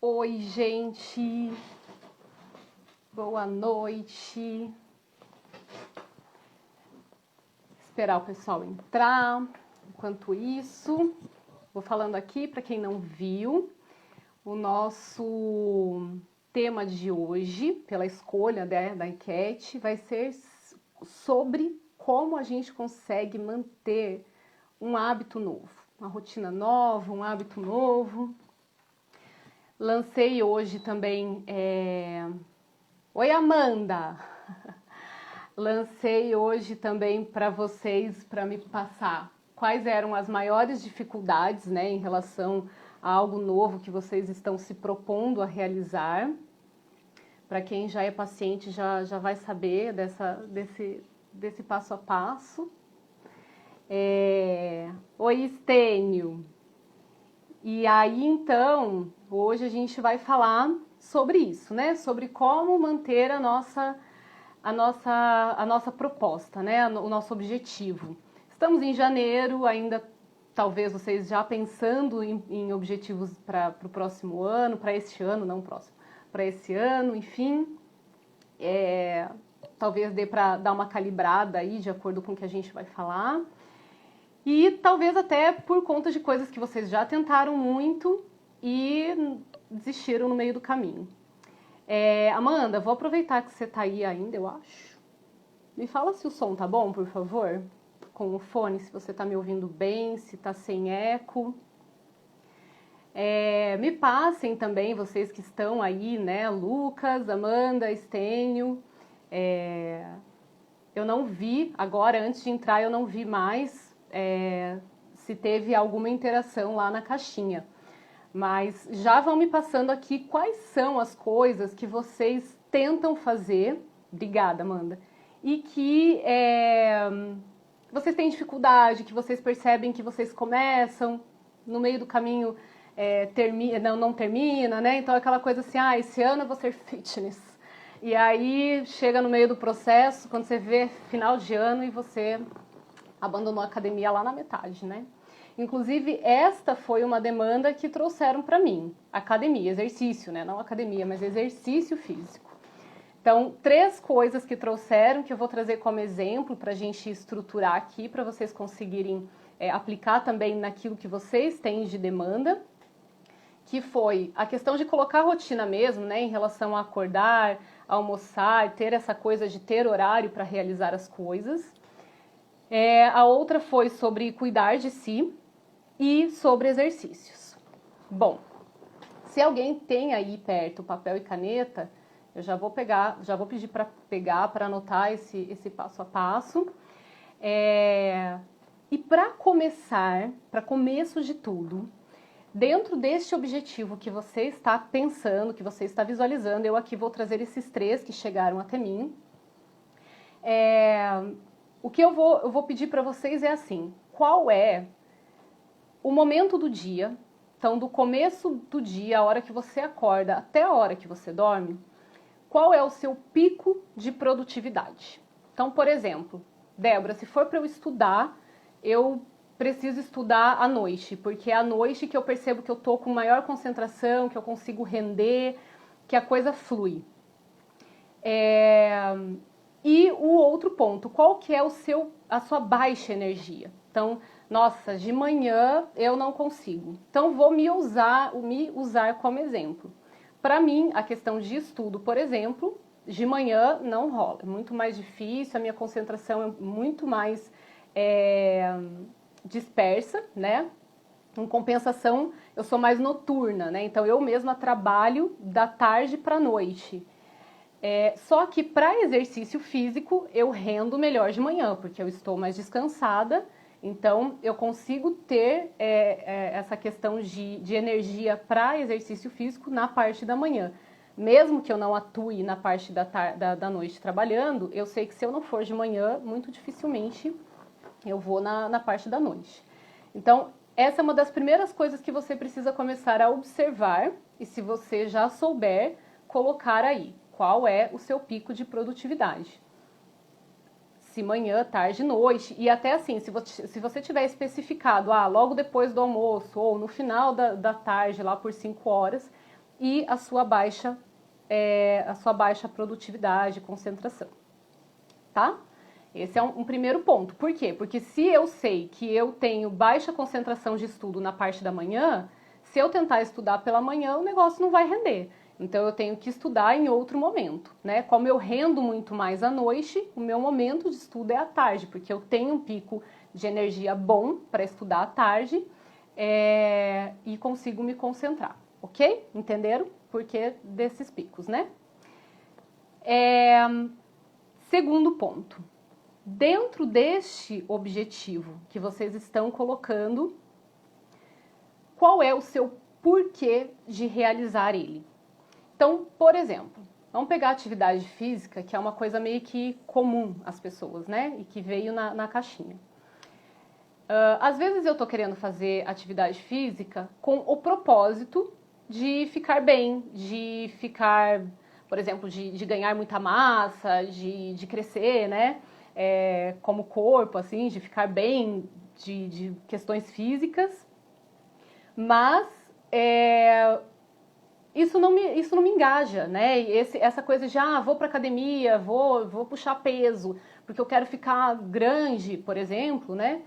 Oi, gente. Boa noite. Esperar o pessoal entrar. Enquanto isso, vou falando aqui para quem não viu, o nosso tema de hoje, pela escolha da enquete, vai ser sobre como a gente consegue manter um hábito novo, uma rotina nova, um hábito novo. Lancei hoje também... Oi, Amanda! Lancei hoje também para vocês, para me passar quais eram as maiores dificuldades, né, em relação a algo novo que vocês estão se propondo a realizar. Para quem já é paciente já vai saber desse passo a passo. Oi, Estênio! E aí, então, hoje a gente vai falar sobre isso, né? Sobre como manter a nossa proposta, né? O nosso objetivo. Estamos em janeiro, ainda talvez vocês já pensando em objetivos para o próximo ano, para este ano, não próximo, para esse ano, enfim. Talvez dê para dar uma calibrada aí, de acordo com o que a gente vai falar. E talvez até por conta de coisas que vocês já tentaram muito e desistiram no meio do caminho. Amanda, vou aproveitar que você está aí ainda, eu acho. Me fala se o som tá bom, por favor, com o fone, se você está me ouvindo bem, se está sem eco. Me passem também, vocês que estão aí, né, Lucas, Amanda, Estênio. Eu não vi, agora, antes de entrar, eu não vi mais se teve alguma interação lá na caixinha. Mas já vão me passando aqui quais são as coisas que vocês tentam fazer, obrigada, Amanda, e que vocês têm dificuldade, que vocês percebem que vocês começam, no meio do caminho não termina, né? Então aquela coisa assim, esse ano eu vou ser fitness. E aí chega no meio do processo, quando você vê final de ano e você abandonou a academia lá na metade, né? Inclusive, esta foi uma demanda que trouxeram para mim. Academia, exercício, né? Não academia, mas exercício físico. Então, 3 coisas que trouxeram, que eu vou trazer como exemplo para a gente estruturar aqui, para vocês conseguirem aplicar também naquilo que vocês têm de demanda, que foi a questão de colocar rotina mesmo, né? Em relação a acordar, almoçar, ter essa coisa de ter horário para realizar as coisas. A outra foi sobre cuidar de si e sobre exercícios. Bom, se alguém tem aí perto papel e caneta, eu já vou pedir para pegar, para anotar esse passo a passo. E para começar, para começo de tudo, dentro deste objetivo que você está pensando, que você está visualizando, eu aqui vou trazer esses 3 que chegaram até mim. O que eu vou pedir para vocês é assim, qual é o momento do dia, então do começo do dia, a hora que você acorda até a hora que você dorme, qual é o seu pico de produtividade? Então, por exemplo, Débora, se for para eu estudar, eu preciso estudar à noite, porque é à noite que eu percebo que eu estou com maior concentração, que eu consigo render, que a coisa flui. E o outro ponto, qual que é a sua baixa energia? Então, nossa, de manhã eu não consigo. Então, vou me usar como exemplo. Para mim, a questão de estudo, por exemplo, de manhã não rola. É muito mais difícil, a minha concentração é muito mais dispersa, né? Em compensação, eu sou mais noturna, né? Então, eu mesma trabalho da tarde para a noite. Só que para exercício físico eu rendo melhor de manhã, porque eu estou mais descansada, então eu consigo ter essa questão de energia para exercício físico na parte da manhã. Mesmo que eu não atue na parte da noite trabalhando, eu sei que se eu não for de manhã, muito dificilmente eu vou na parte da noite. Então, essa é uma das primeiras coisas que você precisa começar a observar, e se você já souber, colocar aí. Qual é o seu pico de produtividade? Se manhã, tarde, noite, e até assim, se você tiver especificado, logo depois do almoço, ou no final da tarde, lá por 5 horas, e a sua baixa produtividade, concentração, tá? Esse é um primeiro ponto. Por quê? Porque se eu sei que eu tenho baixa concentração de estudo na parte da manhã, se eu tentar estudar pela manhã, o negócio não vai render. Então, eu tenho que estudar em outro momento, né? Como eu rendo muito mais à noite, o meu momento de estudo é à tarde, porque eu tenho um pico de energia bom para estudar à tarde e consigo me concentrar, ok? Entenderam? Porque desses picos, né? Segundo ponto. Dentro deste objetivo que vocês estão colocando, qual é o seu porquê de realizar ele? Então, por exemplo, vamos pegar a atividade física, que é uma coisa meio que comum às pessoas, né? E que veio na caixinha. Às vezes eu tô querendo fazer atividade física com o propósito de ficar bem, de ficar, por exemplo, de ganhar muita massa, de crescer, né? Como corpo, assim, de ficar bem, de questões físicas. Mas isso não me engaja, né? Essa coisa de, vou pra academia, vou puxar peso, porque eu quero ficar grande, por exemplo, né?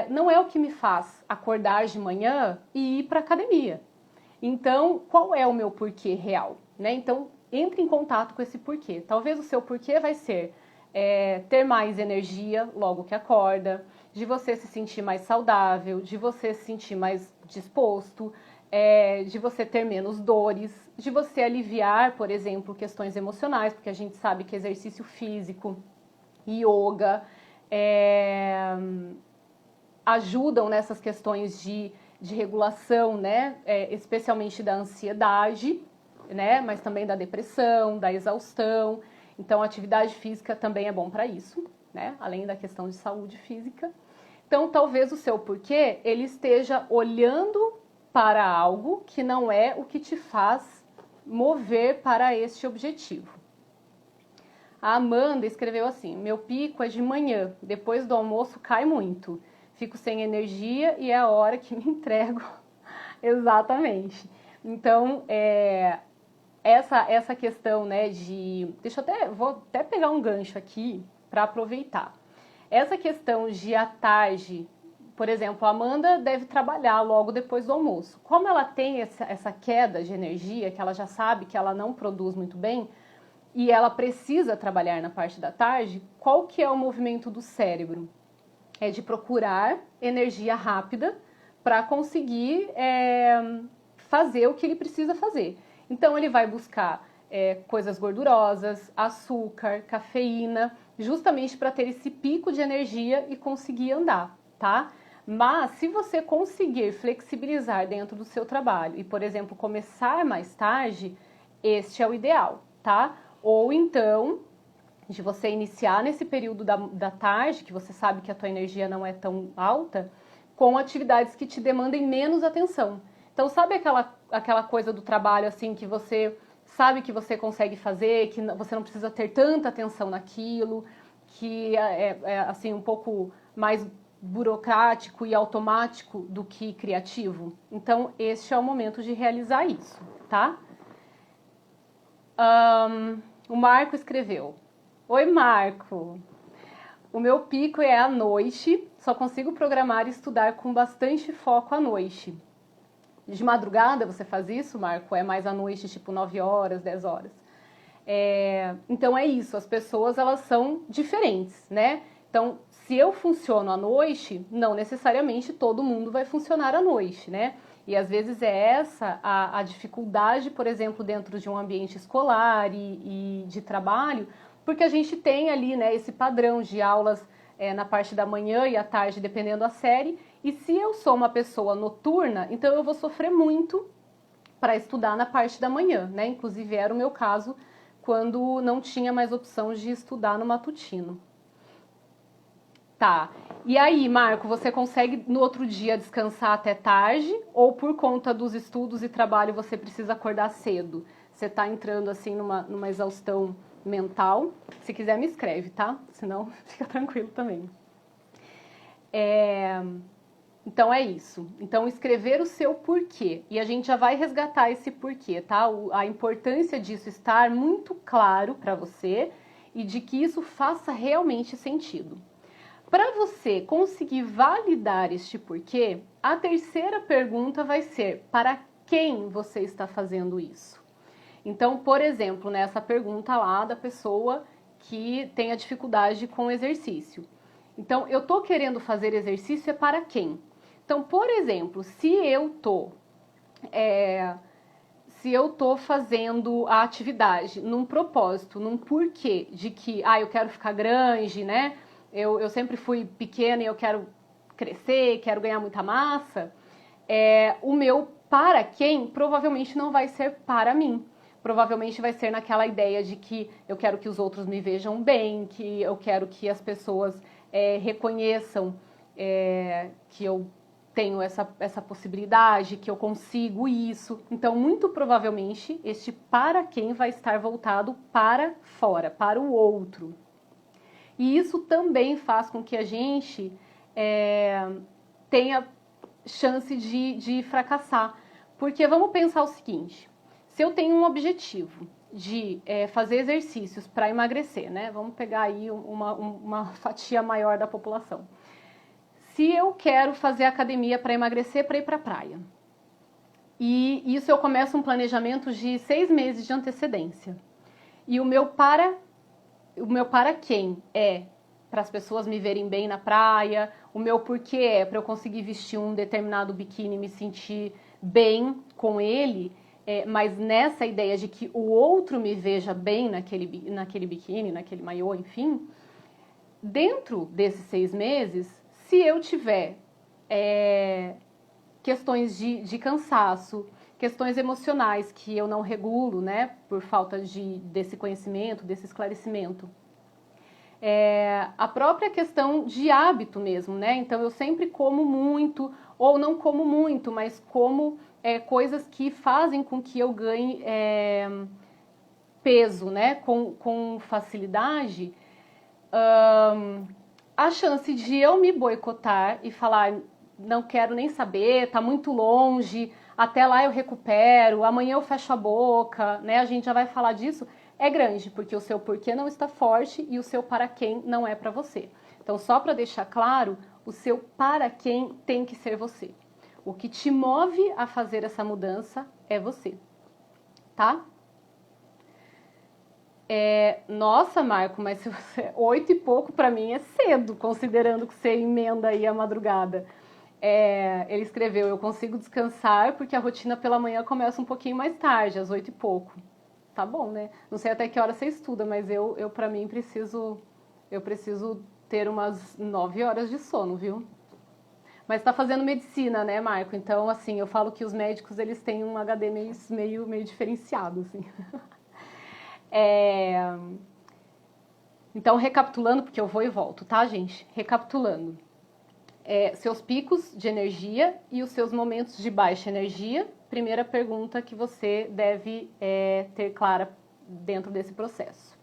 Não é o que me faz acordar de manhã e ir pra academia. Então, qual é o meu porquê real, né? Então, entre em contato com esse porquê. Talvez o seu porquê vai ser ter mais energia logo que acorda, de você se sentir mais saudável, de você se sentir mais disposto, de você ter menos dores, de você aliviar, por exemplo, questões emocionais, porque a gente sabe que exercício físico, yoga, ajudam nessas questões de regulação, né? Especialmente da ansiedade, né? Mas também da depressão, da exaustão. Então, a atividade física também é bom para isso, né? Além da questão de saúde física. Então, talvez o seu porquê, ele esteja olhando para algo que não é o que te faz mover para este objetivo. A Amanda escreveu assim: meu pico é de manhã, depois do almoço cai muito. Fico sem energia e é a hora que me entrego. Exatamente. Então, essa questão, né, vou até pegar um gancho aqui para aproveitar. Essa questão de à tarde, por exemplo, a Amanda deve trabalhar logo depois do almoço. Como ela tem essa queda de energia, que ela já sabe que ela não produz muito bem, e ela precisa trabalhar na parte da tarde, qual que é o movimento do cérebro? É de procurar energia rápida para conseguir fazer o que ele precisa fazer. Então, ele vai buscar coisas gordurosas, açúcar, cafeína, justamente para ter esse pico de energia e conseguir andar, tá? Mas, se você conseguir flexibilizar dentro do seu trabalho e, por exemplo, começar mais tarde, este é o ideal, tá? Ou então, de você iniciar nesse período da tarde, que você sabe que a tua energia não é tão alta, com atividades que te demandem menos atenção. Então, sabe aquela coisa do trabalho, assim, que você sabe que você consegue fazer, que você não precisa ter tanta atenção naquilo, que assim, um pouco mais burocrático e automático do que criativo? Então, este é o momento de realizar isso, tá? O Marco escreveu: oi, Marco. O meu pico é à noite, só consigo programar e estudar com bastante foco à noite. De madrugada você faz isso, Marco? É mais à noite, tipo 9 horas, 10 horas. Então é isso, as pessoas elas são diferentes, né? Então, se eu funciono à noite, não necessariamente todo mundo vai funcionar à noite, né? E às vezes é essa a dificuldade, por exemplo, dentro de um ambiente escolar e de trabalho, porque a gente tem ali, né, esse padrão de aulas na parte da manhã e à tarde, dependendo da série. E se eu sou uma pessoa noturna, então eu vou sofrer muito para estudar na parte da manhã, né? Inclusive era o meu caso quando não tinha mais opção de estudar no matutino. Tá. E aí, Marco, você consegue no outro dia descansar até tarde? Ou por conta dos estudos e trabalho você precisa acordar cedo? Você tá entrando assim numa exaustão mental? Se quiser me escreve, tá? Senão fica tranquilo também. Então é isso. Então escrever o seu porquê. E a gente já vai resgatar esse porquê, tá? A importância disso estar muito claro para você e de que isso faça realmente sentido. Para você conseguir validar este porquê, a terceira pergunta vai ser: para quem você está fazendo isso? Então, por exemplo, nessa pergunta lá da pessoa que tem a dificuldade com o exercício. Então, eu estou querendo fazer exercício é para quem? Então, por exemplo, se eu tô fazendo a atividade num propósito, num porquê de que, eu quero ficar grande, né? Eu sempre fui pequena e eu quero crescer, quero ganhar muita massa. O meu para quem provavelmente não vai ser para mim. Provavelmente vai ser naquela ideia de que eu quero que os outros me vejam bem, que eu quero que as pessoas reconheçam que eu tenho essa possibilidade, que eu consigo isso. Então, muito provavelmente, este para quem vai estar voltado para fora, para o outro. E isso também faz com que a gente tenha chance de fracassar. Porque vamos pensar o seguinte: se eu tenho um objetivo de fazer exercícios para emagrecer, né? Vamos pegar aí uma fatia maior da população. Se eu quero fazer academia para emagrecer, para ir para a praia, e isso eu começo um planejamento de 6 meses de antecedência, e o meu para quem é para as pessoas me verem bem na praia, o meu porquê é para eu conseguir vestir um determinado biquíni e me sentir bem com ele, mas nessa ideia de que o outro me veja bem naquele biquíni, naquele maiô, enfim, dentro desses 6 meses, se eu tiver questões de cansaço, questões emocionais que eu não regulo, né, por falta desse conhecimento, desse esclarecimento, a própria questão de hábito mesmo, né? Então eu sempre como muito, ou não como muito, mas como coisas que fazem com que eu ganhe peso, né? Com facilidade. A chance de eu me boicotar e falar: não quero nem saber, tá muito longe, até lá eu recupero, amanhã eu fecho a boca, né? A gente já vai falar disso. É grande, porque o seu porquê não está forte e o seu para quem não é para você. Então, só para deixar claro, o seu para quem tem que ser você. O que te move a fazer essa mudança é você, tá? Nossa, Marco, mas se você 8 e pouco para mim é cedo, considerando que você emenda aí a madrugada. Ele escreveu: eu consigo descansar porque a rotina pela manhã começa um pouquinho mais tarde, às 8 e pouco. Tá bom, né? Não sei até que hora você estuda, mas eu para mim preciso ter umas 9 horas de sono, viu? Mas tá fazendo medicina, né, Marco? Então, assim, eu falo que os médicos, eles têm um HD meio diferenciado, assim. Então, recapitulando, porque eu vou e volto, tá, gente? Recapitulando. Seus picos de energia e os seus momentos de baixa energia. Primeira pergunta que você deve ter clara dentro desse processo.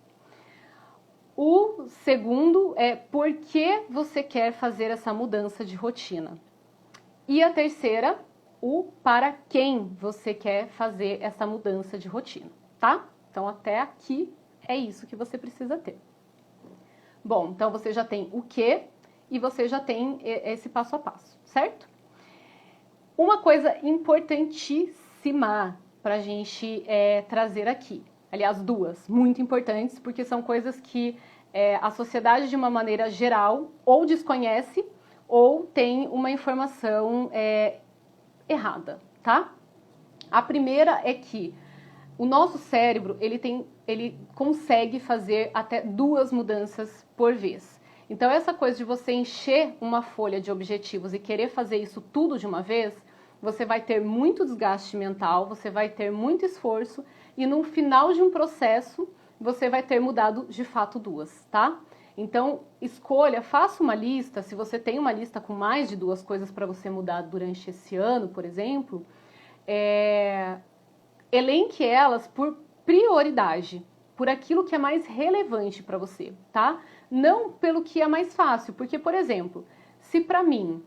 O segundo é por que você quer fazer essa mudança de rotina. E a terceira, o para quem você quer fazer essa mudança de rotina, tá? Então, até aqui é isso que você precisa ter. Bom, então você já tem o que e você já tem esse passo a passo, certo? Uma coisa importantíssima para a gente trazer aqui, aliás, duas, muito importantes, porque são coisas que a sociedade, de uma maneira geral, ou desconhece ou tem uma informação errada, tá? A primeira é que o nosso cérebro, ele consegue fazer até 2 mudanças por vez. Então, essa coisa de você encher uma folha de objetivos e querer fazer isso tudo de uma vez, você vai ter muito desgaste mental, você vai ter muito esforço e no final de um processo, você vai ter mudado de fato 2, tá? Então, escolha, faça uma lista, se você tem uma lista com mais de 2 coisas para você mudar durante esse ano, por exemplo, elenque elas por prioridade, por aquilo que é mais relevante para você, tá? Não pelo que é mais fácil, porque, por exemplo, se para mim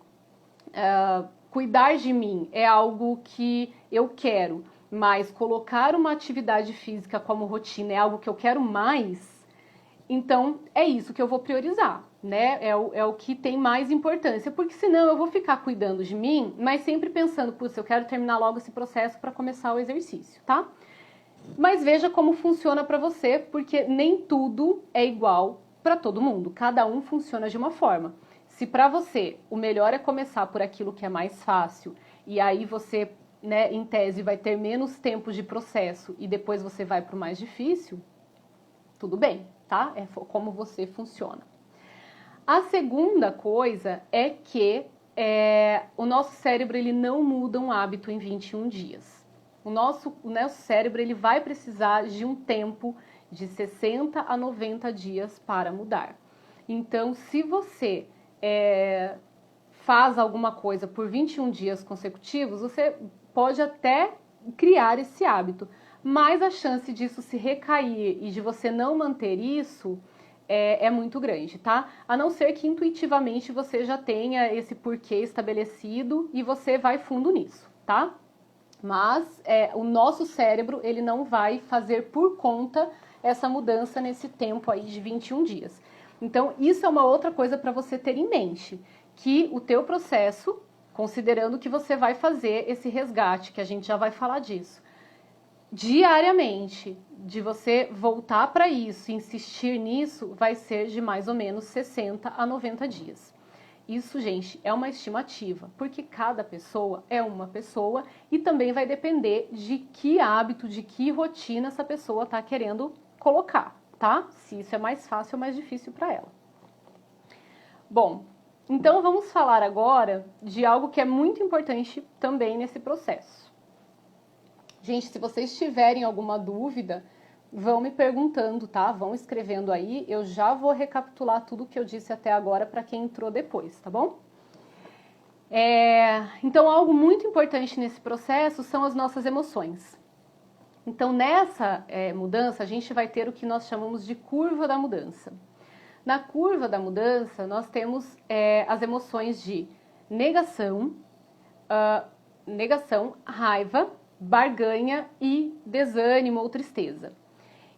cuidar de mim é algo que eu quero, mas colocar uma atividade física como rotina é algo que eu quero mais, então é isso que eu vou priorizar, né? É o que tem mais importância, porque senão eu vou ficar cuidando de mim, mas sempre pensando, putz, eu quero terminar logo esse processo para começar o exercício, tá? Mas veja como funciona para você, porque nem tudo é igual para todo mundo, cada um funciona de uma forma. Se para você o melhor é começar por aquilo que é mais fácil, e aí você, né, em tese, vai ter menos tempo de processo e depois você vai para o mais difícil, tudo bem, tá? É como você funciona. A segunda coisa é que o nosso cérebro ele não muda um hábito em 21 dias. O nosso cérebro ele vai precisar de um tempo de 60 a 90 dias para mudar. Então, se você faz alguma coisa por 21 dias consecutivos, você pode até criar esse hábito, mas a chance disso se recair e de você não manter isso é muito grande, tá? A não ser que intuitivamente você já tenha esse porquê estabelecido e você vai fundo nisso, tá? Mas o nosso cérebro, ele não vai fazer por conta essa mudança nesse tempo aí de 21 dias. Então, isso é uma outra coisa para você ter em mente, que o teu processo, considerando que você vai fazer esse resgate, que a gente já vai falar disso, diariamente, de você voltar para isso, insistir nisso, vai ser de mais ou menos 60 a 90 dias. Isso, gente, é uma estimativa, porque cada pessoa é uma pessoa e também vai depender de que hábito, de que rotina essa pessoa está querendo colocar, tá? Se isso é mais fácil ou mais difícil para ela. Bom, então vamos falar agora de algo que é muito importante também nesse processo. Gente, se vocês tiverem alguma dúvida, vão me perguntando, tá? Vão escrevendo aí, eu já vou recapitular tudo que eu disse até agora para quem entrou depois, tá bom? Então, algo muito importante nesse processo são as nossas emoções. Então, nessa mudança, a gente vai ter o que nós chamamos de curva da mudança. Na curva da mudança, nós temos as emoções de negação, raiva, barganha e desânimo ou tristeza.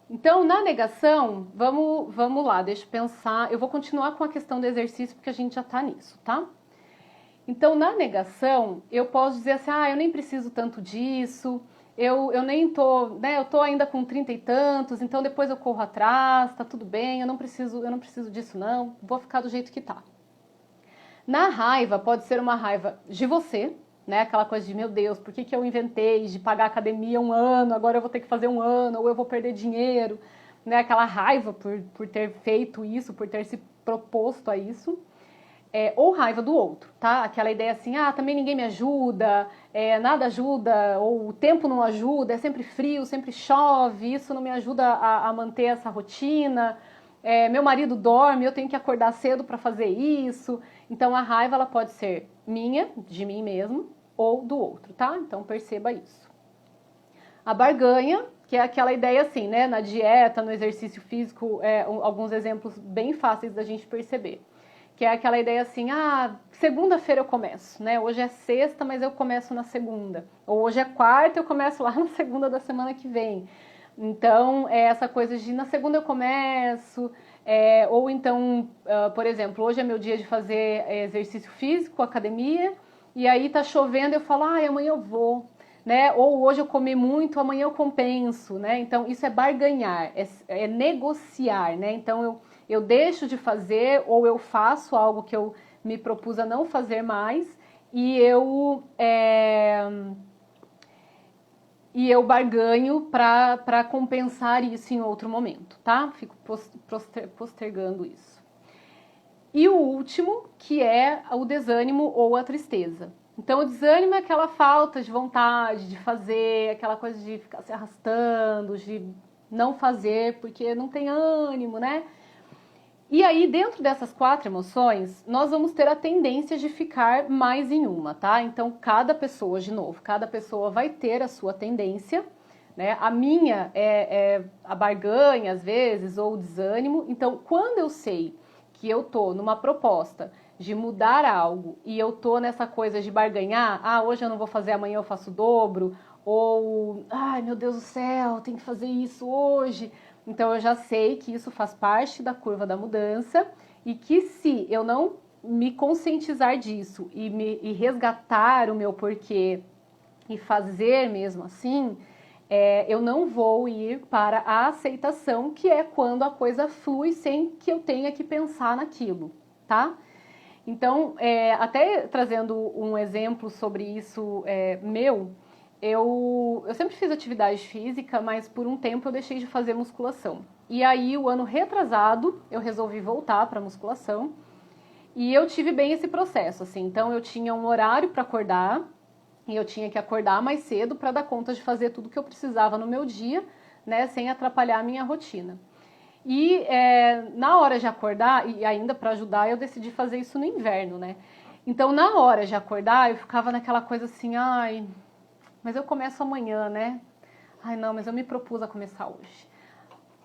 Então, na negação, vamos lá, deixa eu pensar. Eu vou continuar com a questão do exercício porque a gente já tá nisso, tá? Então, na negação, eu posso dizer assim, eu nem preciso tanto disso, eu nem tô, né, eu tô ainda com 30 e tantos, então depois eu corro atrás, tá tudo bem, eu não preciso disso não, vou ficar do jeito que tá. Na raiva, pode ser uma raiva de você, né, aquela coisa de, meu Deus, por que eu inventei de pagar academia 1 ano, agora eu vou ter que fazer 1 ano, ou eu vou perder dinheiro, né, aquela raiva por ter feito isso, por ter se proposto a isso. Ou raiva do outro, tá? Aquela ideia assim, também ninguém me ajuda, nada ajuda, ou o tempo não ajuda, é sempre frio, sempre chove, isso não me ajuda a manter essa rotina, meu marido dorme, eu tenho que acordar cedo para fazer isso. Então a raiva ela pode ser minha, de mim mesmo, ou do outro, tá? Então perceba isso. A barganha, que é aquela ideia assim, né? Na dieta, no exercício físico, alguns exemplos bem fáceis da gente perceber. Que é aquela ideia assim, segunda-feira eu começo, né? Hoje é sexta, mas eu começo na segunda. Ou hoje é quarta, eu começo lá na segunda da semana que vem. Então, essa coisa de na segunda eu começo, ou então, por exemplo, hoje é meu dia de fazer exercício físico, academia, e aí tá chovendo, eu falo, amanhã eu vou, né? Ou hoje eu comi muito, amanhã eu compenso, né? Então, isso é barganhar, é negociar, né? Então, eu deixo de fazer ou eu faço algo que eu me propus a não fazer mais e eu barganho para compensar isso em outro momento, tá? Fico postergando isso. E o último, que é o desânimo ou a tristeza. Então, o desânimo é aquela falta de vontade de fazer, aquela coisa de ficar se arrastando, de não fazer porque não tem ânimo, né? E aí, dentro dessas 4 emoções, nós vamos ter a tendência de ficar mais em uma, tá? Então, cada pessoa, de novo, cada pessoa vai ter a sua tendência, né? A minha é a barganha, às vezes, ou o desânimo. Então, quando eu sei que eu tô numa proposta de mudar algo, e eu tô nessa coisa de barganhar, hoje eu não vou fazer, amanhã eu faço o dobro, ou, ai meu Deus do céu, tem que fazer isso hoje. Então eu já sei que isso faz parte da curva da mudança, e que se eu não me conscientizar disso e resgatar o meu porquê e fazer mesmo assim, eu não vou ir para a aceitação, que é quando a coisa flui sem que eu tenha que pensar naquilo, tá? Então, até trazendo um exemplo sobre isso eu sempre fiz atividade física, mas por um tempo eu deixei de fazer musculação. E aí, o ano retrasado, eu resolvi voltar para musculação e eu tive bem esse processo, assim. Então, eu tinha um horário para acordar e eu tinha que acordar mais cedo para dar conta de fazer tudo que eu precisava no meu dia, né, sem atrapalhar a minha rotina. E na hora de acordar, e ainda para ajudar, eu decidi fazer isso no inverno, né? Então, na hora de acordar, eu ficava naquela coisa assim, ai, mas eu começo amanhã, né? Ai, não, mas eu me propus a começar hoje.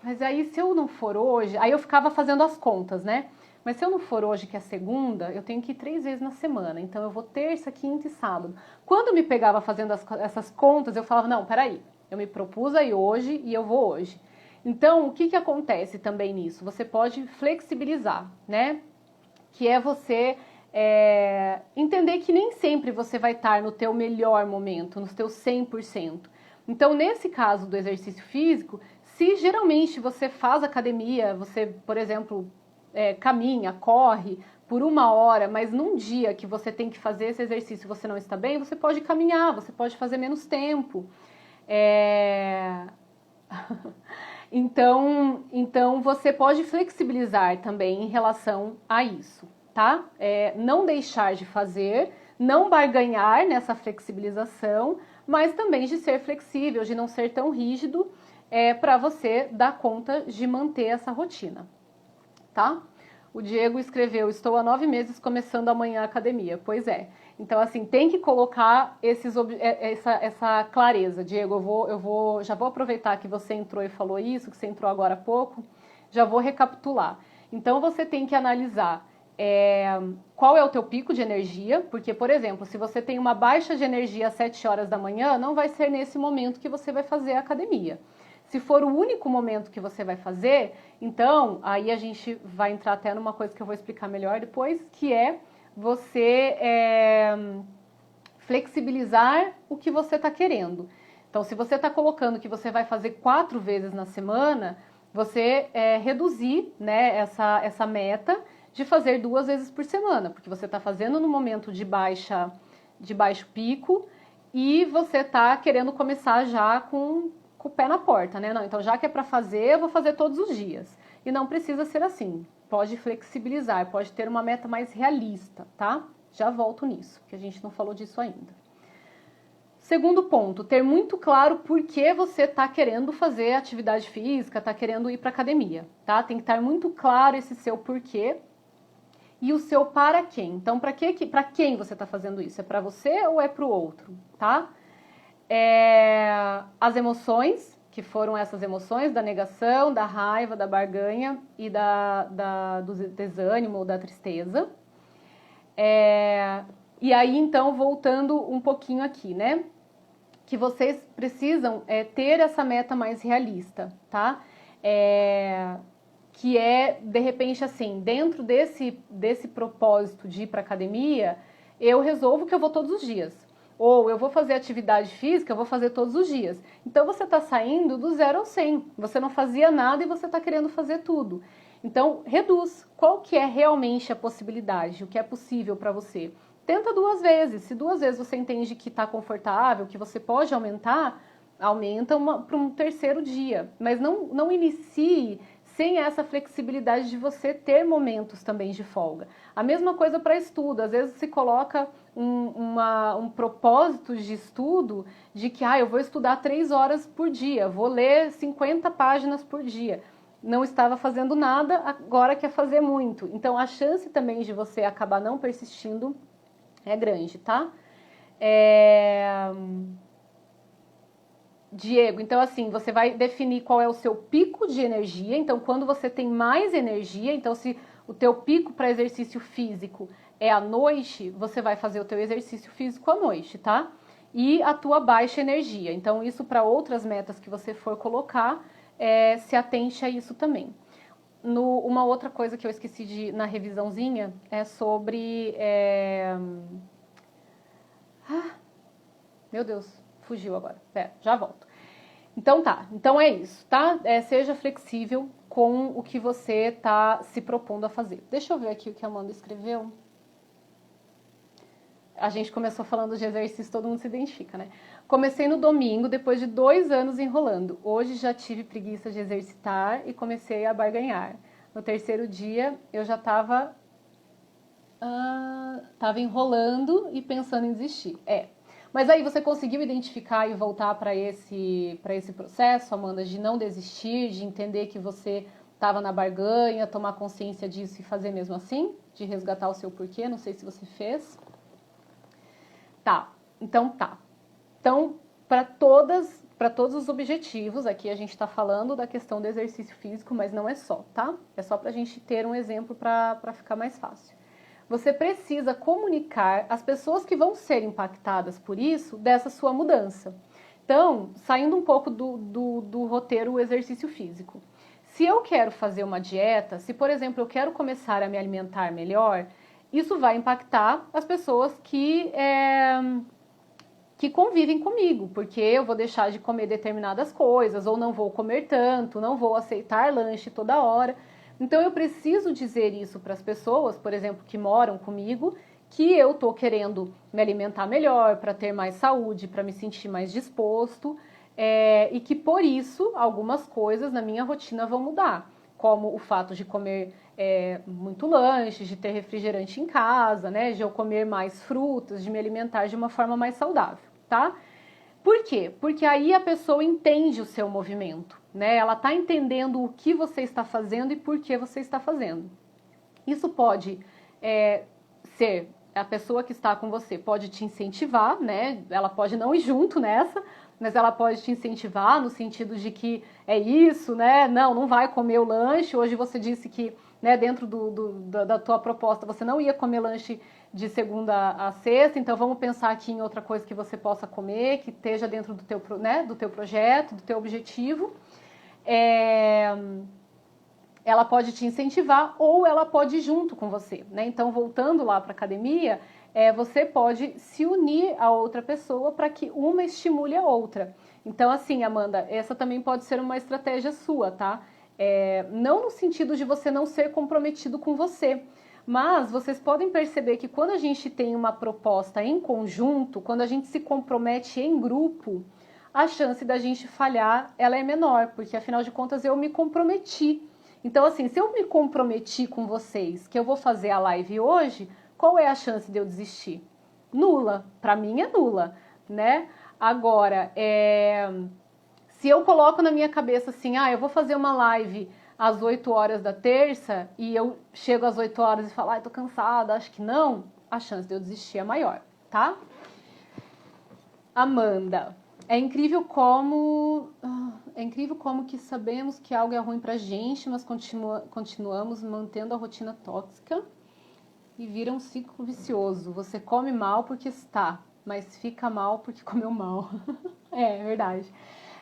Mas aí, se eu não for hoje... Aí eu ficava fazendo as contas, né? Mas se eu não for hoje, que é segunda, eu tenho que ir 3 vezes na semana. Então, eu vou terça, quinta e sábado. Quando eu me pegava fazendo essas contas, eu falava, não, peraí, eu me propus aí hoje e eu vou hoje. Então, o que acontece também nisso? Você pode flexibilizar, né? Que é você entender que nem sempre você vai estar no teu melhor momento, no teu 100%. Então, nesse caso do exercício físico, se geralmente você faz academia, você, por exemplo, caminha, corre por 1 hora, mas num dia que você tem que fazer esse exercício e você não está bem, você pode caminhar, você pode fazer menos tempo. Então você pode flexibilizar também em relação a isso, tá? Não deixar de fazer, não barganhar nessa flexibilização, mas também de ser flexível, de não ser tão rígido, para você dar conta de manter essa rotina, tá? O Diego escreveu, estou há 9 meses começando amanhã a academia. Pois é. Então, assim, tem que colocar essa clareza. Diego, já vou aproveitar que você entrou e falou isso, que você entrou agora há pouco, já vou recapitular. Então, você tem que analisar qual é o teu pico de energia, porque, por exemplo, se você tem uma baixa de energia às 7 horas da manhã, não vai ser nesse momento que você vai fazer a academia. Se for o único momento que você vai fazer, então, aí a gente vai entrar até numa coisa que eu vou explicar melhor depois, que é você flexibilizar o que você está querendo. Então, se você está colocando que você vai fazer 4 vezes na semana, você reduzir, né, essa meta de fazer 2 vezes por semana, porque você está fazendo no momento de baixo pico e você está querendo começar já com o pé na porta, né? Não, então já que é para fazer, eu vou fazer todos os dias. E não precisa ser assim. Pode flexibilizar, pode ter uma meta mais realista, tá? Já volto nisso, que a gente não falou disso ainda. Segundo ponto, ter muito claro por que você está querendo fazer atividade física, está querendo ir para academia, tá? Tem que estar muito claro esse seu porquê e o seu para quem. Então, para quem você está fazendo isso? É para você ou é para o outro, tá? As emoções, que foram essas emoções da negação, da raiva, da barganha e do desânimo ou da tristeza. E aí, então, voltando um pouquinho aqui, né? Que vocês precisam ter essa meta mais realista, tá? Que de repente, assim, dentro desse propósito de ir para academia, eu resolvo que eu vou todos os dias. Ou eu vou fazer atividade física, eu vou fazer todos os dias. Então, você está saindo do 0 ao 100. Você não fazia nada e você está querendo fazer tudo. Então, reduz. Qual que é realmente a possibilidade? O que é possível para você? Tenta 2 vezes. Se 2 vezes você entende que está confortável, que você pode aumentar, aumenta para um 3º dia. Mas não inicie sem essa flexibilidade de você ter momentos também de folga. A mesma coisa para estudo. Às vezes se coloca um propósito de estudo de que eu vou estudar 3 horas por dia, vou ler 50 páginas por dia. Não estava fazendo nada, agora quer fazer muito. Então a chance também de você acabar não persistindo é grande, tá? Diego, então assim, você vai definir qual é o seu pico de energia. Então, quando você tem mais energia, então se o teu pico para exercício físico é à noite, você vai fazer o teu exercício físico à noite, tá? E a tua baixa energia. Então, isso para outras metas que você for colocar, se atente a isso também. Uma outra coisa que eu esqueci na revisãozinha é sobre... meu Deus, fugiu agora. Pera, já volto. Então tá, então é isso, tá? Seja flexível com o que você tá se propondo a fazer. Deixa eu ver aqui o que a Amanda escreveu. A gente começou falando de exercício, todo mundo se identifica, né? Comecei no domingo, depois de 2 anos enrolando. Hoje já tive preguiça de exercitar e comecei a barganhar. No terceiro dia, eu já tava enrolando e pensando em desistir. Mas aí você conseguiu identificar e voltar para esse processo, Amanda, de não desistir, de entender que você estava na barganha, tomar consciência disso e fazer mesmo assim? De resgatar o seu porquê? Não sei se você fez. Tá. Então, para todos os objetivos, aqui a gente está falando da questão do exercício físico, mas não é só, tá? É só para a gente ter um exemplo para ficar mais fácil. Você precisa comunicar às pessoas que vão ser impactadas por isso, dessa sua mudança. Então, saindo um pouco do roteiro exercício físico. Se eu quero fazer uma dieta, se, por exemplo, eu quero começar a me alimentar melhor, isso vai impactar as pessoas que convivem comigo, porque eu vou deixar de comer determinadas coisas, ou não vou comer tanto, não vou aceitar lanche toda hora. Então eu preciso dizer isso para as pessoas, por exemplo, que moram comigo, que eu estou querendo me alimentar melhor, para ter mais saúde, para me sentir mais disposto, e que por isso algumas coisas na minha rotina vão mudar, como o fato de comer muito lanche, de ter refrigerante em casa, né, de eu comer mais frutas, de me alimentar de uma forma mais saudável, tá? Por quê? Porque aí a pessoa entende o seu movimento, né? Ela está entendendo o que você está fazendo e por que você está fazendo. Isso pode ser, a pessoa que está com você pode te incentivar, né? Ela pode não ir junto nessa, mas ela pode te incentivar no sentido de que é isso, né? Não vai comer o lanche. Hoje você disse que, né, dentro da tua proposta você não ia comer lanche de segunda a sexta, então vamos pensar aqui em outra coisa que você possa comer, que esteja dentro do teu, né, do teu projeto, do teu objetivo. Ela pode te incentivar ou ela pode ir junto com você, né? Então, voltando lá para a academia, você pode se unir a outra pessoa para que uma estimule a outra. Então, assim, Amanda, essa também pode ser uma estratégia sua, tá? Não no sentido de você não ser comprometido com você, mas vocês podem perceber que quando a gente tem uma proposta em conjunto, quando a gente se compromete em grupo, a chance da gente falhar ela é menor, porque afinal de contas eu me comprometi. Então, assim, se eu me comprometi com vocês que eu vou fazer a live hoje, qual é a chance de eu desistir? Nula. Para mim é nula, né? Agora, se eu coloco na minha cabeça assim, eu vou fazer uma live às 8 horas da terça e eu chego às 8 horas e falo, tô cansada, acho que não, a chance de eu desistir é maior, tá? Amanda, é incrível como que sabemos que algo é ruim pra gente, mas continuamos mantendo a rotina tóxica e vira um ciclo vicioso. Você come mal porque está, mas fica mal porque comeu mal. É verdade.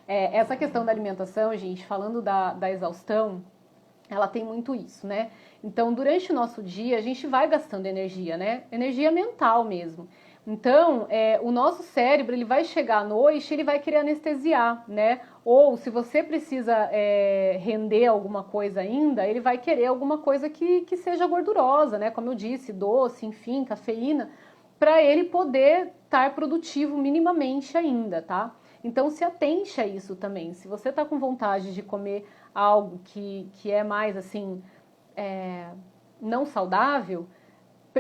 Essa questão da alimentação, gente, falando da exaustão, ela tem muito isso, né? Então, durante o nosso dia, a gente vai gastando energia, né? Energia mental mesmo. Então, o nosso cérebro, ele vai chegar à noite, ele vai querer anestesiar, né? Ou, se você precisa render alguma coisa ainda, ele vai querer alguma coisa que seja gordurosa, né? Como eu disse, doce, enfim, cafeína, para ele poder estar produtivo minimamente ainda, tá? Então, se atente a isso também. Se você está com vontade de comer algo que é mais, assim, não saudável,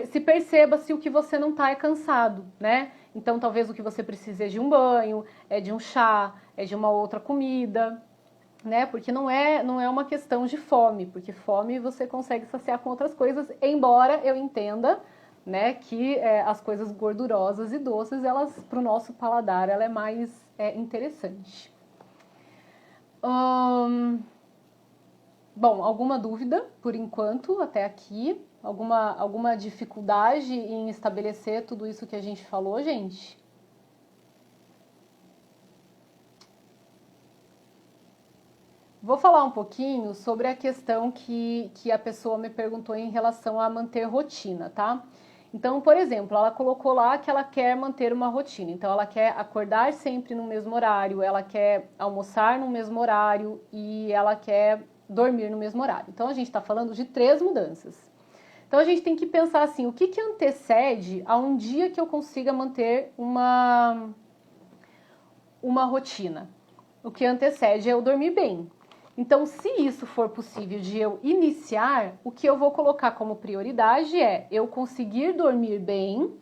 se perceba se o que você não está é cansado, né? Então, talvez o que você precise é de um banho, é de um chá, é de uma outra comida, né? Porque não é uma questão de fome, porque fome você consegue saciar com outras coisas, embora eu entenda, né, que as coisas gordurosas e doces, elas, para o nosso paladar, ela é mais interessante. Bom, alguma dúvida por enquanto, até aqui? Alguma dificuldade em estabelecer tudo isso que a gente falou, gente? Vou falar um pouquinho sobre a questão que a pessoa me perguntou em relação a manter rotina, tá? Então, por exemplo, ela colocou lá que ela quer manter uma rotina. Então, ela quer acordar sempre no mesmo horário, ela quer almoçar no mesmo horário e ela quer dormir no mesmo horário. Então, a gente está falando de 3 mudanças. Então, a gente tem que pensar assim, o que antecede a um dia que eu consiga manter uma rotina? O que antecede é eu dormir bem. Então, se isso for possível de eu iniciar, o que eu vou colocar como prioridade é eu conseguir dormir bem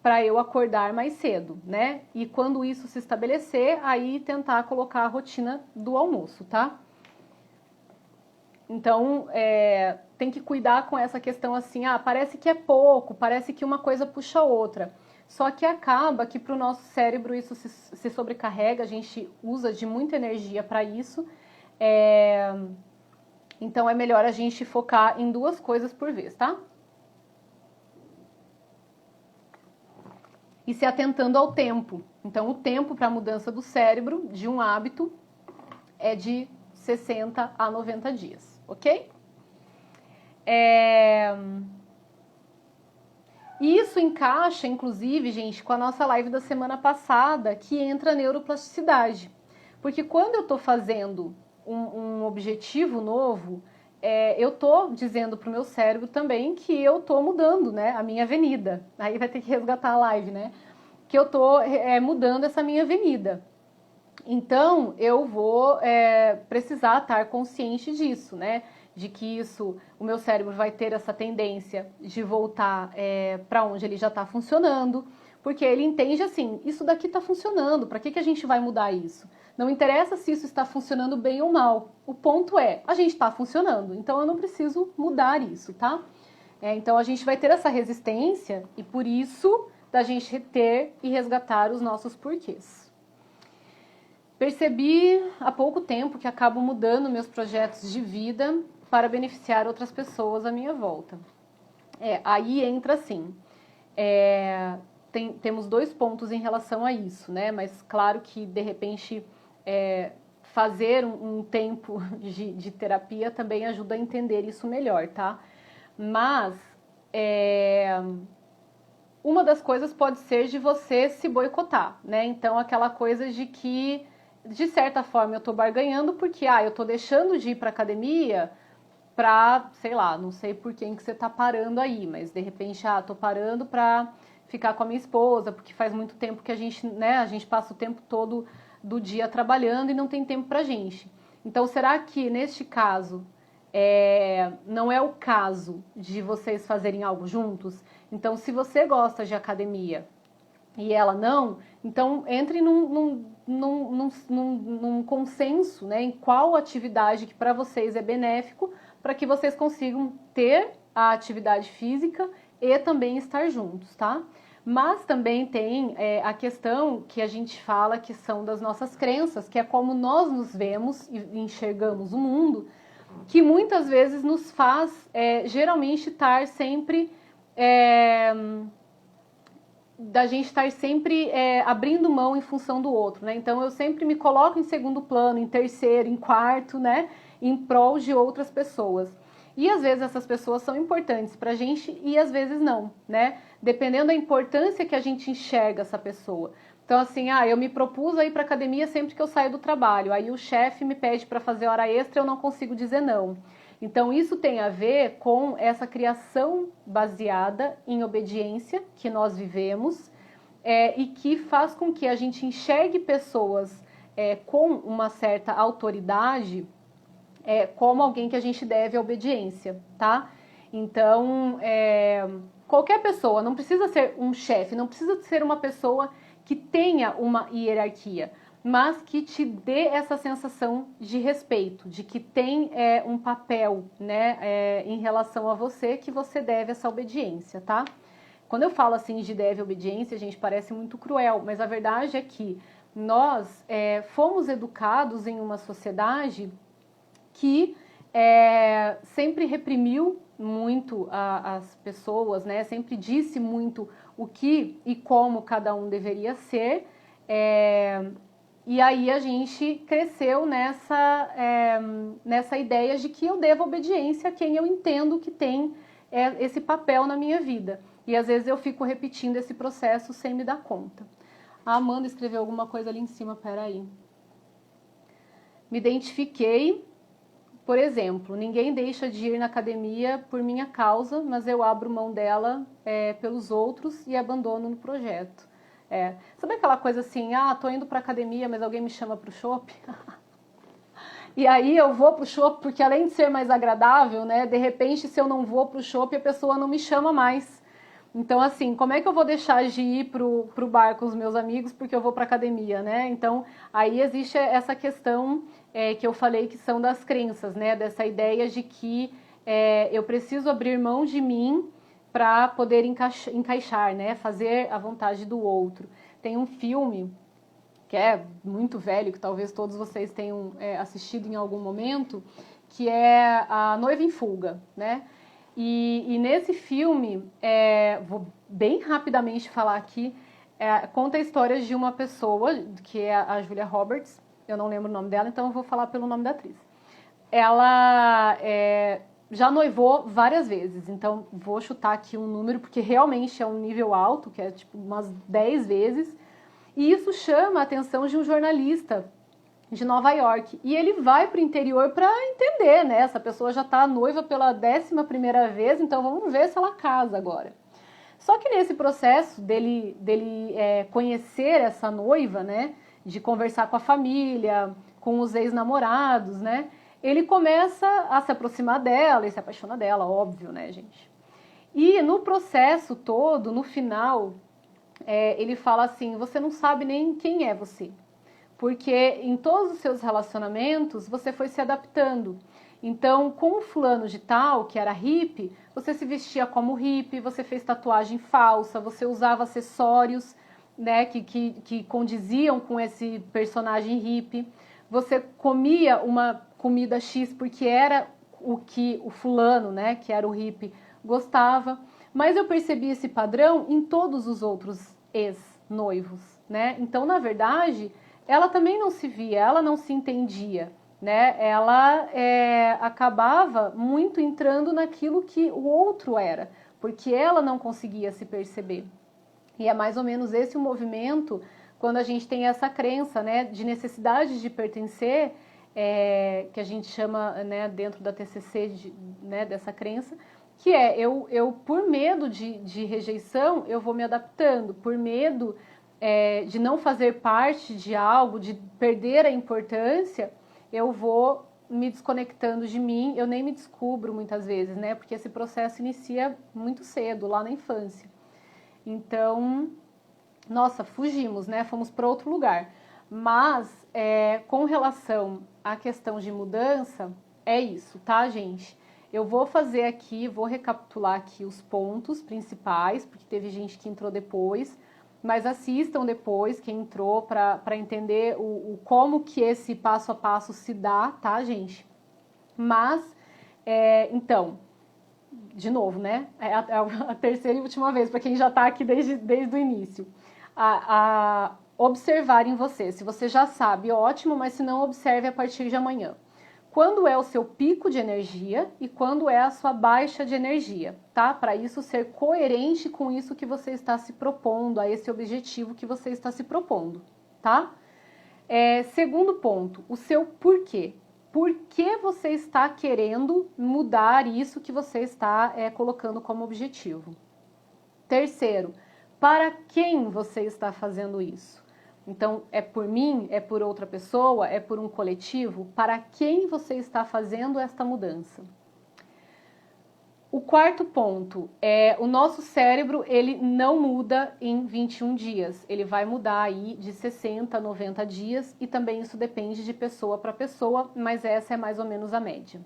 para eu acordar mais cedo, né? E quando isso se estabelecer, aí tentar colocar a rotina do almoço, tá? Então, tem que cuidar com essa questão assim, parece que é pouco, parece que uma coisa puxa a outra. Só que acaba que para o nosso cérebro isso se sobrecarrega, a gente usa de muita energia para isso. Então é melhor a gente focar em 2 coisas por vez, tá? E se atentando ao tempo. Então o tempo para a mudança do cérebro de um hábito é de 60 a 90 dias, ok? E isso encaixa, inclusive, gente, com a nossa live da semana passada, que entra a neuroplasticidade. Porque quando eu estou fazendo um objetivo novo, eu estou dizendo para o meu cérebro também que eu estou mudando, né, a minha avenida. Aí vai ter que resgatar a live, né? Que eu estou mudando essa minha avenida. Então, eu vou precisar estar consciente disso, né? De que o meu cérebro vai ter essa tendência de voltar para onde ele já está funcionando, porque ele entende assim, isso daqui está funcionando, para que a gente vai mudar isso? Não interessa se isso está funcionando bem ou mal, o ponto é, a gente está funcionando, então eu não preciso mudar isso, tá? Então a gente vai ter essa resistência e por isso da gente ter e resgatar os nossos porquês. Percebi há pouco tempo que acabo mudando meus projetos de vida para beneficiar outras pessoas à minha volta. Aí entra assim, temos 2 pontos em relação a isso, né? Mas claro que de repente fazer um tempo de terapia também ajuda a entender isso melhor, tá? Mas uma das coisas pode ser de você se boicotar, né? Então aquela coisa de que de certa forma eu tô barganhando porque eu tô deixando de ir para academia pra, sei lá, não sei por quem que você tá parando aí, mas de repente, tô parando pra ficar com a minha esposa, porque faz muito tempo que a gente passa o tempo todo do dia trabalhando e não tem tempo pra gente. Então, será que neste caso, não é o caso de vocês fazerem algo juntos? Então, se você gosta de academia e ela não, então entre num consenso, né, em qual atividade que para vocês é benéfico, para que vocês consigam ter a atividade física e também estar juntos, tá? Mas também tem a questão que a gente fala que são das nossas crenças, que é como nós nos vemos e enxergamos o mundo, que muitas vezes nos faz geralmente estar sempre da gente estar sempre abrindo mão em função do outro, né? Então eu sempre me coloco em segundo plano, em terceiro, em quarto, né? Em prol de outras pessoas. E às vezes essas pessoas são importantes pra gente e às vezes não, né? Dependendo da importância que a gente enxerga essa pessoa. Então assim, eu me propus a ir pra academia sempre que eu saio do trabalho. Aí o chefe me pede para fazer hora extra, eu não consigo dizer não. Então, isso tem a ver com essa criação baseada em obediência que nós vivemos e que faz com que a gente enxergue pessoas com uma certa autoridade como alguém que a gente deve a obediência, tá? Então, qualquer pessoa, não precisa ser um chefe, não precisa ser uma pessoa que tenha uma hierarquia, mas que te dê essa sensação de respeito, de que tem um papel, né, em relação a você, que você deve essa obediência, tá? Quando eu falo assim de deve obediência, a gente parece muito cruel, mas a verdade é que nós fomos educados em uma sociedade que sempre reprimiu muito as pessoas, né? Sempre disse muito o que e como cada um deveria ser. E aí a gente cresceu nessa ideia de que eu devo obediência a quem eu entendo que tem esse papel na minha vida. E às vezes eu fico repetindo esse processo sem me dar conta. A Amanda escreveu alguma coisa ali em cima, peraí. Me identifiquei, por exemplo, ninguém deixa de ir na academia por minha causa, mas eu abro mão dela pelos outros e abandono no projeto. Sabe aquela coisa assim, tô indo pra academia, mas alguém me chama pro shopping? E aí eu vou pro shopping porque além de ser mais agradável, né, de repente se eu não vou pro shopping a pessoa não me chama mais. Então assim, como é que eu vou deixar de ir pro bar com os meus amigos porque eu vou pra academia, né? Então aí existe essa questão que eu falei que são das crenças, né, dessa ideia de que eu preciso abrir mão de mim para poder encaixar, né, fazer a vontade do outro. Tem um filme que é muito velho, que talvez todos vocês tenham assistido em algum momento, que é A Noiva em Fuga, né? E nesse filme, vou bem rapidamente falar aqui, conta a história de uma pessoa, que é a Julia Roberts, eu não lembro o nome dela, então eu vou falar pelo nome da atriz. Ela já noivou várias vezes, então vou chutar aqui um número, porque realmente é um nível alto, que é tipo umas 10 vezes, e isso chama a atenção de um jornalista de Nova York. E ele vai para o interior para entender, né? Essa pessoa já está noiva pela 11ª vez, então vamos ver se ela casa agora. Só que nesse processo dele conhecer essa noiva, né? De conversar com a família, com os ex-namorados, né? Ele começa a se aproximar dela e se apaixona dela, óbvio, né, gente? E no processo todo, no final, ele fala assim, você não sabe nem quem é você. Porque em todos os seus relacionamentos, você foi se adaptando. Então, com o fulano de tal, que era hippie, você se vestia como hippie, você fez tatuagem falsa, você usava acessórios, né, que condiziam com esse personagem hippie. Você comia uma comida X porque era o que o fulano, né, que era o hippie, gostava. Mas eu percebi esse padrão em todos os outros ex-noivos, né? Então, na verdade, ela também não se via, ela não se entendia, né? Ela acabava muito entrando naquilo que o outro era, porque ela não conseguia se perceber. E é mais ou menos esse o movimento quando a gente tem essa crença, né, de necessidade de pertencer, que a gente chama, né, dentro da TCC, né, dessa crença, que eu por medo de rejeição, eu vou me adaptando, por medo de não fazer parte de algo, de perder a importância, eu vou me desconectando de mim, eu nem me descubro muitas vezes, né? Porque esse processo inicia muito cedo, lá na infância. Então, nossa, fugimos, né? Fomos para outro lugar. Mas, com relação à questão de mudança, é isso, tá, gente? Eu vou fazer aqui, vou recapitular aqui os pontos principais, porque teve gente que entrou depois, mas assistam depois quem entrou para entender como que esse passo a passo se dá, tá, gente? Mas, então, de novo, né? É a terceira e última vez, para quem já está aqui desde o início. Observar em você. Se você já sabe, ótimo, mas se não, observe a partir de amanhã. Quando é o seu pico de energia e quando é a sua baixa de energia, tá? Para isso ser coerente com isso que você está se propondo, a esse objetivo que você está se propondo, tá? Segundo ponto, o seu porquê. Por que você está querendo mudar isso que você está colocando como objetivo? Terceiro, para quem você está fazendo isso? Então, é por mim, é por outra pessoa, é por um coletivo? Para quem você está fazendo esta mudança? O quarto ponto é o nosso cérebro, ele não muda em 21 dias. Ele vai mudar aí de 60 a 90 dias e também isso depende de pessoa para pessoa, mas essa é mais ou menos a média.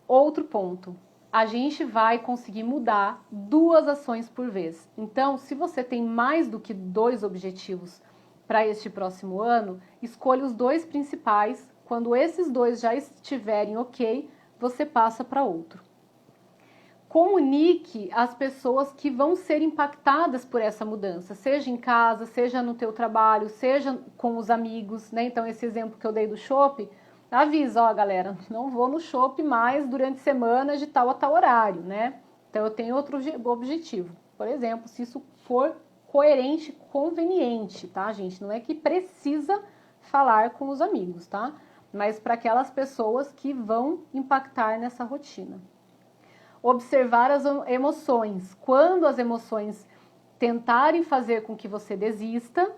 Outro ponto. A gente vai conseguir mudar 2 ações por vez. Então, se você tem mais do que 2 objetivos para este próximo ano, escolha os 2 principais. Quando esses 2 já estiverem ok, você passa para outro, comunique às pessoas que vão ser impactadas por essa mudança, seja em casa, seja no teu trabalho, seja com os amigos, né? Então, esse exemplo que eu dei do shopping, avisa, ó, galera, não vou no shopping mais durante semana de tal a tal horário, né? Então, eu tenho outro objetivo. Por exemplo, se isso for coerente, conveniente, tá, gente? Não é que precisa falar com os amigos, tá? Mas para aquelas pessoas que vão impactar nessa rotina. Observar as emoções. Quando as emoções tentarem fazer com que você desista,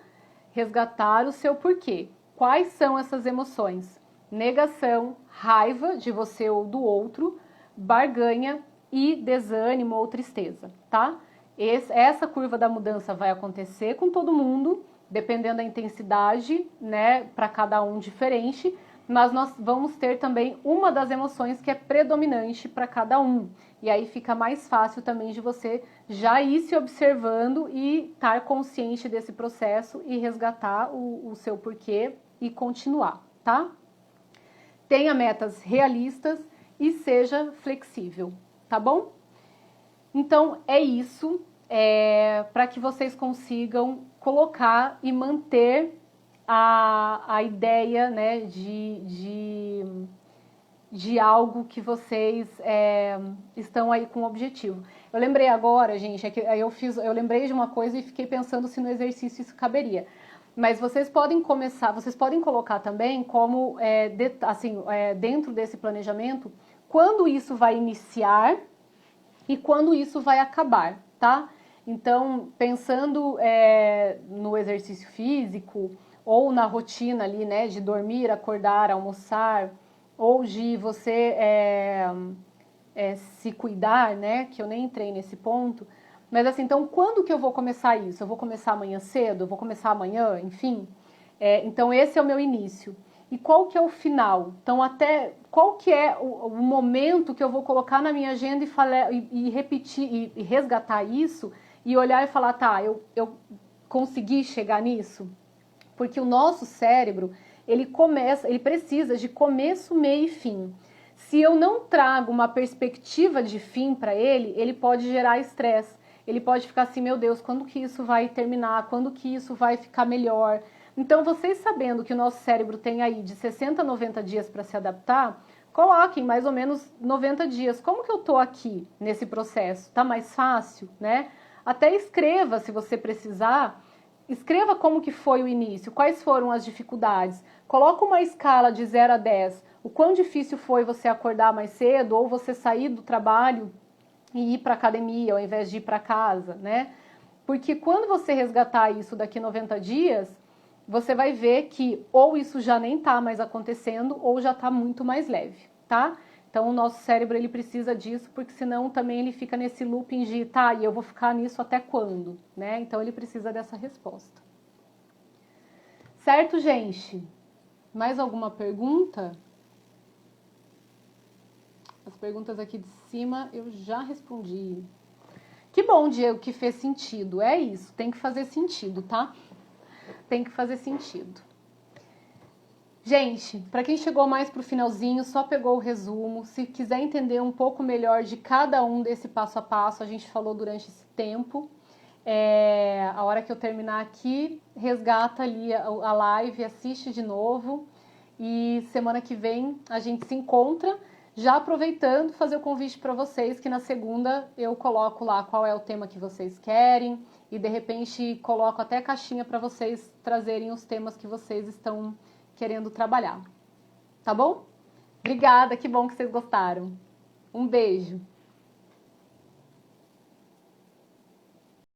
resgatar o seu porquê. Quais são essas emoções? Negação, raiva de você ou do outro, barganha e desânimo ou tristeza, tá? Essa curva da mudança vai acontecer com todo mundo, dependendo da intensidade, né, para cada um diferente, mas nós vamos ter também uma das emoções que é predominante para cada um. E aí fica mais fácil também de você já ir se observando e estar consciente desse processo e resgatar o seu porquê e continuar, tá? Tenha metas realistas e seja flexível, tá bom? Então é isso, para que vocês consigam colocar e manter a ideia, né, de algo que vocês estão aí com objetivo. Eu lembrei agora, gente, eu lembrei de uma coisa e fiquei pensando se no exercício isso caberia. Mas vocês podem começar, vocês podem colocar também como, dentro desse planejamento, quando isso vai iniciar e quando isso vai acabar, tá? Então, pensando no exercício físico ou na rotina ali, né, de dormir, acordar, almoçar, ou de você se cuidar, né, que eu nem entrei nesse ponto, mas assim, então quando que eu vou começar isso? Eu vou começar amanhã cedo? Eu vou começar amanhã? Enfim, então esse é o meu início. E qual que é o final? Então qual que é o momento que eu vou colocar na minha agenda e repetir, e resgatar isso, e olhar e falar, tá, eu consegui chegar nisso? Porque o nosso cérebro, ele precisa de começo, meio e fim. Se eu não trago uma perspectiva de fim para ele, ele pode gerar estresse. Ele pode ficar assim, meu Deus, quando que isso vai terminar? Quando que isso vai ficar melhor? Então, vocês sabendo que o nosso cérebro tem aí de 60 a 90 dias para se adaptar, coloquem mais ou menos 90 dias. Como que eu tô aqui nesse processo? Tá mais fácil, né? Até escreva, se você precisar, escreva como que foi o início, quais foram as dificuldades. Coloca uma escala de 0 a 10. O quão difícil foi você acordar mais cedo ou você sair do trabalho e ir para a academia ao invés de ir para casa, né? Porque quando você resgatar isso daqui a 90 dias, você vai ver que ou isso já nem está mais acontecendo ou já está muito mais leve, tá? Então o nosso cérebro ele precisa disso, porque senão também ele fica nesse looping de, tá, e eu vou ficar nisso até quando, né? Então ele precisa dessa resposta. Certo, gente? Mais alguma pergunta? As perguntas aqui de cima eu já respondi. Que bom, Diego, que fez sentido. É isso, tem que fazer sentido, tá? Tem que fazer sentido. Gente, para quem chegou mais pro finalzinho, só pegou o resumo. Se quiser entender um pouco melhor de cada um desse passo a passo, a gente falou durante esse tempo. A hora que eu terminar aqui, resgata ali a live, assiste de novo. E semana que vem a gente se encontra. Já aproveitando, fazer o convite para vocês que na segunda eu coloco lá qual é o tema que vocês querem e de repente coloco até caixinha para vocês trazerem os temas que vocês estão querendo trabalhar. Tá bom? Obrigada, que bom que vocês gostaram. Um beijo.